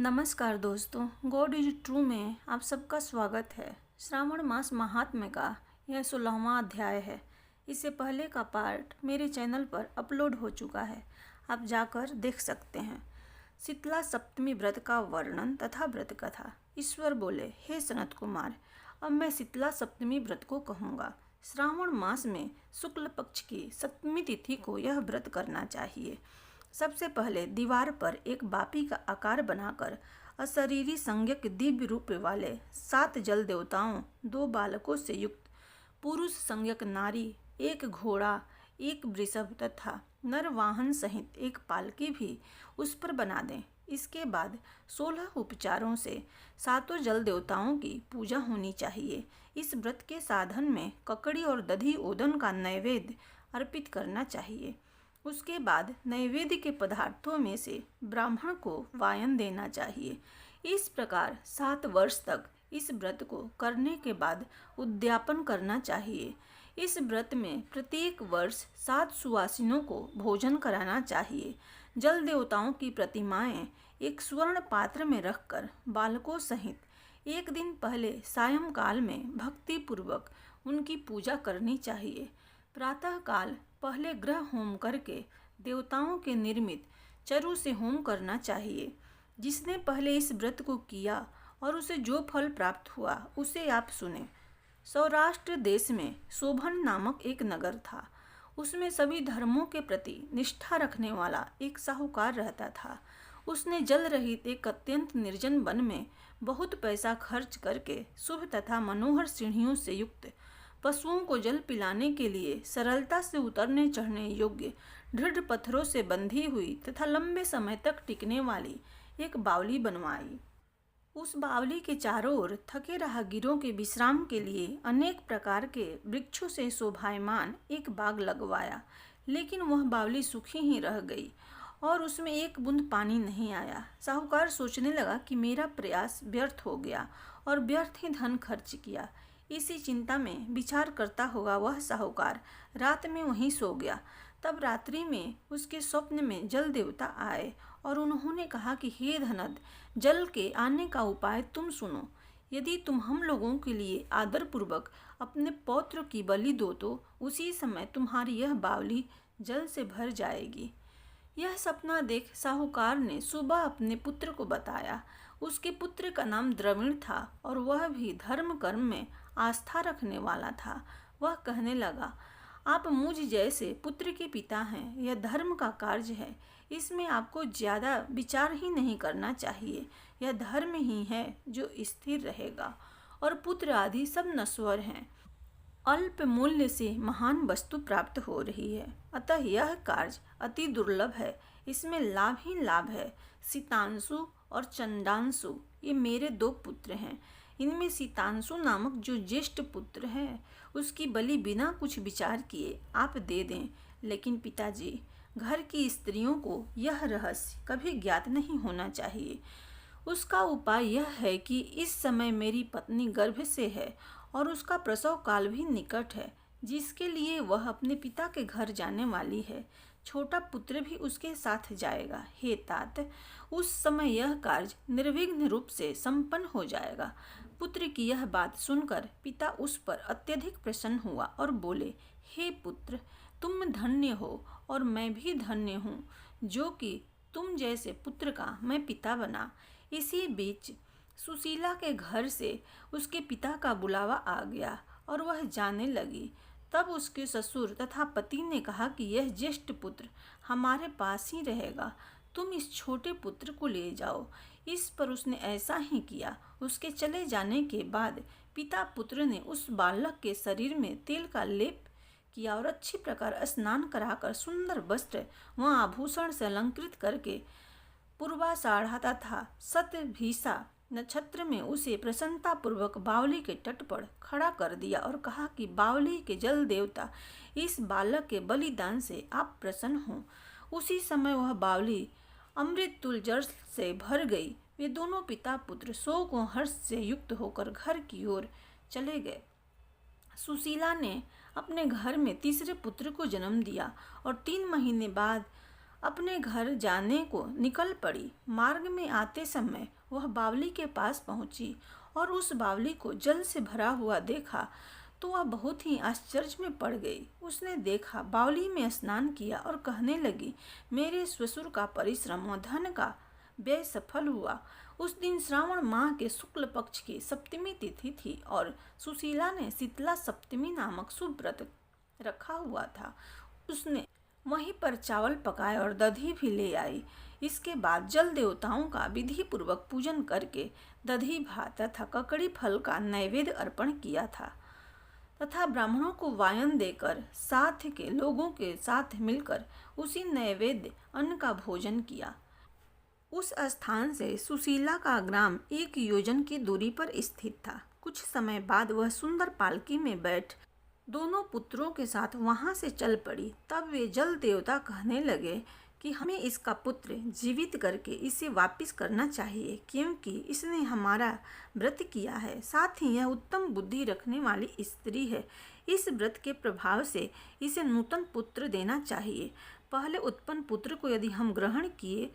नमस्कार दोस्तों, God is true में आप सबका स्वागत है। श्रावण मास महात्म्य का यह 16वां अध्याय है। इससे पहले का पार्ट मेरे चैनल पर अपलोड हो चुका है, आप जाकर देख सकते हैं। शीतला सप्तमी व्रत का वर्णन तथा व्रत कथा। ईश्वर बोले, हे सनत कुमार, अब मैं शीतला सप्तमी व्रत को कहूँगा। श्रावण मास में शुक्ल पक्ष की सप्तमी तिथि को यह व्रत करना चाहिए। सबसे पहले दीवार पर एक बापी का आकार बनाकर अशरीरी संज्ञक दिव्य रूप वाले 7 जल देवताओं, 2 बालकों से युक्त पुरुष संज्ञक नारी, 1 घोड़ा, 1 वृषभ तथा नर वाहन सहित एक पालकी भी उस पर बना दें। इसके बाद 16 उपचारों से 7 जल देवताओं की पूजा होनी चाहिए। इस व्रत के साधन में ककड़ी और दधी ओदन का नैवेद्य अर्पित करना चाहिए। उसके बाद नैवेद्य के पदार्थों में से ब्राह्मण को वायन देना चाहिए। इस प्रकार 7 वर्ष तक इस व्रत को करने के बाद उद्यापन करना चाहिए। इस व्रत में प्रत्येक वर्ष 7 सुवासिनों को भोजन कराना चाहिए। जल देवताओं की प्रतिमाएं एक स्वर्ण पात्र में रखकर बालकों सहित एक दिन पहले सायंकाल में भक्ति पूर्वक उनकी पूजा करनी चाहिए। प्रातःकाल पहले ग्रह होम करके देवताओं के निर्मित चरु से होम करना चाहिए। जिसने पहले इस व्रत को किया और उसे जो फल प्राप्त हुआ उसे आप सुने। सौराष्ट्र देश में शोभन नामक एक नगर था। उसमें सभी धर्मों के प्रति निष्ठा रखने वाला एक साहूकार रहता था। उसने जल रहित एक अत्यंत निर्जन वन में बहुत पैसा खर्च करके शुभ तथा मनोहर सीढ़ियों से युक्त, पशुओं को जल पिलाने के लिए सरलता से उतरने चढ़ने योग्य दृढ़ पत्थरों से बंधी हुई तथा लंबे समय तक टिकने वाली एक बावली बनवाई। उस बावली के चारों ओर थके राहगीरों के विश्राम के लिए अनेक प्रकार के वृक्षों से शोभायमान एक बाग लगवाया। लेकिन वह बावली सूखी ही रह गई और उसमें एक बूंद पानी नहीं आया। साहूकार सोचने लगा कि मेरा प्रयास व्यर्थ हो गया और व्यर्थ ही धन खर्च किया। इसी चिंता में विचार करता हुआ वह साहूकार रात में वहीं सो गया। तब रात्रि में उसके स्वप्न में जल देवता आए और उन्होंने कहा कि हे धनद, जल के आने का उपाय तुम सुनो। यदि तुम हम लोगों के लिए आदरपूर्वक अपने पौत्र की बलि दो तो उसी समय तुम्हारी यह बावली जल से भर जाएगी। यह सपना देख साहूकार ने सुबह अपने पुत्र को बताया। उसके पुत्र का नाम द्रविण था और वह भी धर्म कर्म में आस्था रखने वाला था। वह कहने लगा, आप मुझ जैसे पुत्र के पिता हैं। यह धर्म का कार्य है, इसमें आपको ज़्यादा विचार ही नहीं करना चाहिए। यह धर्म ही है जो स्थिर रहेगा और पुत्र आदि सब नश्वर हैं। अल्प मूल्य से महान वस्तु प्राप्त हो रही है, अतः यह कार्य अति दुर्लभ है। इसमें लाभ ही लाभ है। शीतांशु और चंडांशु ये मेरे 2 पुत्र हैं। इनमें शीतांशु नामक जो ज्येष्ठ पुत्र है उसकी बलि बिना कुछ विचार किए आप दे दें। लेकिन पिताजी, घर की स्त्रियों को यह रहस्य कभी ज्ञात नहीं होना चाहिए। उसका उपाय यह है कि इस समय मेरी पत्नी गर्भ से है और उसका प्रसव काल भी निकट है, जिसके लिए वह अपने पिता के घर जाने वाली है। छोटा पुत्र भी उसके साथ जाएगा। हे तात, उस समय यह कार्य निर्विघ्न रूप से संपन्न हो जाएगा। पुत्र की यह बात सुनकर पिता उस पर अत्यधिक प्रसन्न हुआ और बोले, हे पुत्र, तुम धन्य हो और मैं भी धन्य हूँ जो कि तुम जैसे पुत्र का मैं पिता बना। इसी बीच सुशीला के घर से उसके पिता का बुलावा आ गया और वह जाने लगी। तब उसके ससुर तथा पति ने कहा कि यह ज्येष्ठ पुत्र हमारे पास ही रहेगा, तुम इस छोटे पुत्र को ले जाओ। इस पर उसने ऐसा ही किया। उसके चले जाने के बाद पिता पुत्र ने उस बालक के शरीर में तेल का लेप किया और अच्छी प्रकार स्नान कराकर सुंदर वस्त्र व आभूषण से अलंकृत करके पूर्वाषाढ़ा तथा शतभिषा नक्षत्र में उसे प्रसन्नतापूर्वक बावली के तट पर खड़ा कर दिया और कहा कि बावली के जल देवता, इस बालक के बलिदान से आप प्रसन्न हों। उसी समय वह बावली अमृत तुल्य जल से भर गई। वे दोनों पिता पुत्र शोक व हर्ष से युक्त होकर घर की ओर चले गए। सुशीला ने अपने घर में तीसरे पुत्र को जन्म दिया और 3 महीने बाद अपने घर जाने को निकल पड़ी। मार्ग में आते समय वह बावली के पास पहुंची और उस बावली को जल से भरा हुआ देखा तो वह बहुत ही आश्चर्य में पड़ गई। उसने देखा, बावली में स्नान किया और कहने लगी, मेरे ससुर का परिश्रम व धन का व्यय सफल हुआ। उस दिन श्रावण माह के शुक्ल पक्ष की सप्तमी तिथि थी और सुशीला ने शीतला सप्तमी नामक शुभ व्रत रखा हुआ था। उसने वहीं पर चावल पकाए और दधी भी ले आई। इसके बाद जल देवताओं का विधि पूर्वक पूजन करके दधी भात तथा ककड़ी फल का नैवेद्य अर्पण किया था तथा ब्राह्मणों को वायन देकर साथ के लोगों के साथ मिलकर उसी नैवेद्य अन्न का भोजन किया। उस स्थान से सुशीला का ग्राम 1 योजन की दूरी पर स्थित था। कुछ समय बाद वह सुंदर पालकी में बैठ दोनों पुत्रों के साथ वहां से चल पड़ी। तब वे जल देवता कहने लगे कि हमें इसका पुत्र जीवित करके इसे वापस करना चाहिए, क्योंकि इसने हमारा व्रत किया है। साथ ही यह उत्तम बुद्धि रखने वाली स्त्री है। इस व्रत के प्रभाव से इसे नूतन पुत्र देना चाहिए। पहले उत्पन्न पुत्र को यदि हम ग्रहण किए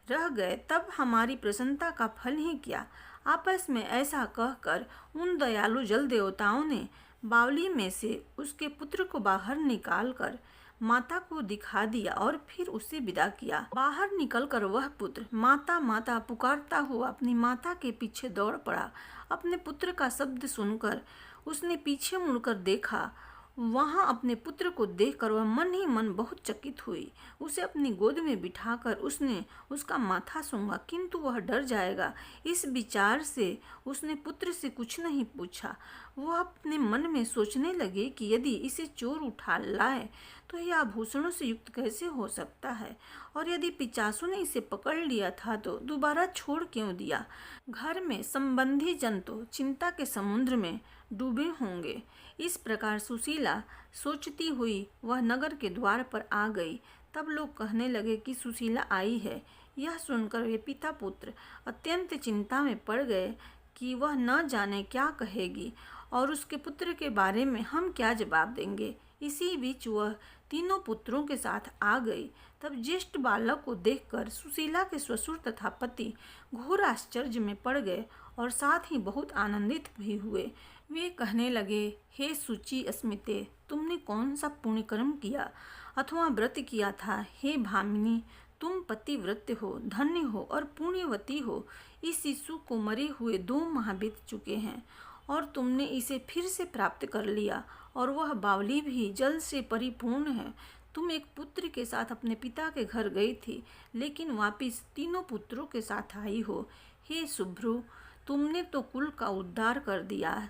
रह गए तब हमारी प्रसन्नता का फल ही क्या। आपस में ऐसा कहकर उन दयालु जल देवताओं ने बावली में से उसके पुत्र को बाहर निकालकर माता को दिखा दिया और फिर उसे विदा किया। बाहर निकलकर वह पुत्र माता माता पुकारता हुआ अपनी माता के पीछे दौड़ पड़ा। अपने पुत्र का शब्द सुनकर उसने पीछे मुड़कर देखा। वहां अपने पुत्र को देखकर वह मन ही मन बहुत चकित हुई। उसे अपनी गोद में बिठाकर उसने उसका माथा सूंघा, किंतु वह डर जाएगा, इस विचार से उसने पुत्र से कुछ नहीं पूछा। वह अपने मन में सोचने लगे कि यदि इसे चोर उठा लाए तो यह आभूषणों से युक्त कैसे हो सकता है, और यदि पिचासों ने इसे पकड़ लिया था तो दोबारा छोड़ क्यों दिया। घर में संबंधी जन तो चिंता के समुद्र में डूबे होंगे। इस प्रकार सुशीला सोचती हुई वह नगर के द्वार पर आ गई। तब लोग कहने लगे कि सुशीला आई है। यह सुनकर वे पिता पुत्र अत्यंत चिंता में पड़ गए कि वह न जाने क्या कहेगी और उसके पुत्र के बारे में हम क्या जवाब देंगे। इसी बीच वह तीनों पुत्रों के साथ आ गई। तब ज्येष्ठ बालक को देखकर सुशीला के ससुर तथा पति घोर आश्चर्य में पड़ गए और साथ ही बहुत आनंदित भी हुए। वे कहने लगे, हे सुचि अस्मिते, तुमने कौन सा पुण्य कर्म किया अथवा व्रत किया था। हे भामिनी, तुम पतिव्रत हो, धन्य हो और पुण्यवती हो। इस शिशु को मरे हुए 2 माह बीत चुके हैं और तुमने इसे फिर से प्राप्त कर लिया, और वह बावली भी जल से परिपूर्ण है। तुम एक पुत्र के साथ अपने पिता के घर गई थी, लेकिन वापिस तीनों पुत्रों के साथ आई हो। हे शुभ्रु, तुमने तो कुल का उद्धार कर दिया।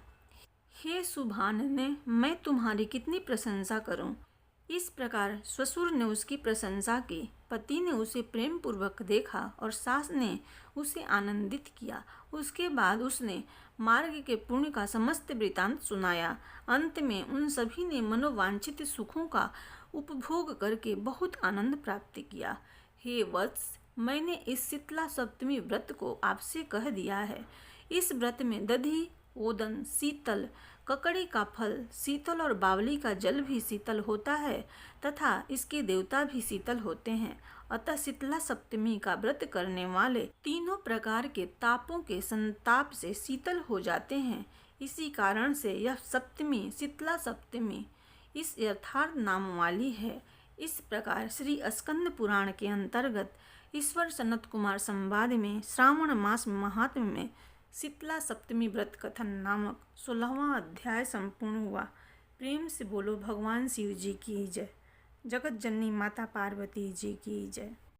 हे सुभानने, मैं तुम्हारी कितनी प्रशंसा करूं। इस प्रकार ससुर ने उसकी प्रशंसा की। पति ने उसे प्रेम पूर्वक देखा और सास ने उसे आनंदित किया। उसके बाद उसने मार्ग के पुण्य का समस्त वृतांत सुनाया। अंत में उन सभी ने मनोवांछित सुखों का उपभोग करके बहुत आनंद प्राप्त किया। हे वत्स, मैंने इस शीतला सप्तमी व्रत को आपसे कह दिया है। इस व्रत में दधी, ओदन, शीतल, ककड़ी का फल शीतल और बावली का जल भी शीतल होता है तथा इसके देवता भी शीतल होते हैं। अतः शीतला सप्तमी का व्रत करने वाले तीनों प्रकार के तापों के संताप से शीतल हो जाते हैं। इसी कारण से यह सप्तमी शीतला सप्तमी इस यथार्थ नाम वाली है। इस प्रकार श्री स्कंद पुराण के अंतर्गत ईश्वर सनत कुमार संवाद में श्रावण मास महात्म्य में शीतला सप्तमी व्रत कथन नामक 16वां अध्याय संपूर्ण हुआ। प्रेम से बोलो भगवान शिव जी की जय। जगत जननी माता पार्वती जी की जय।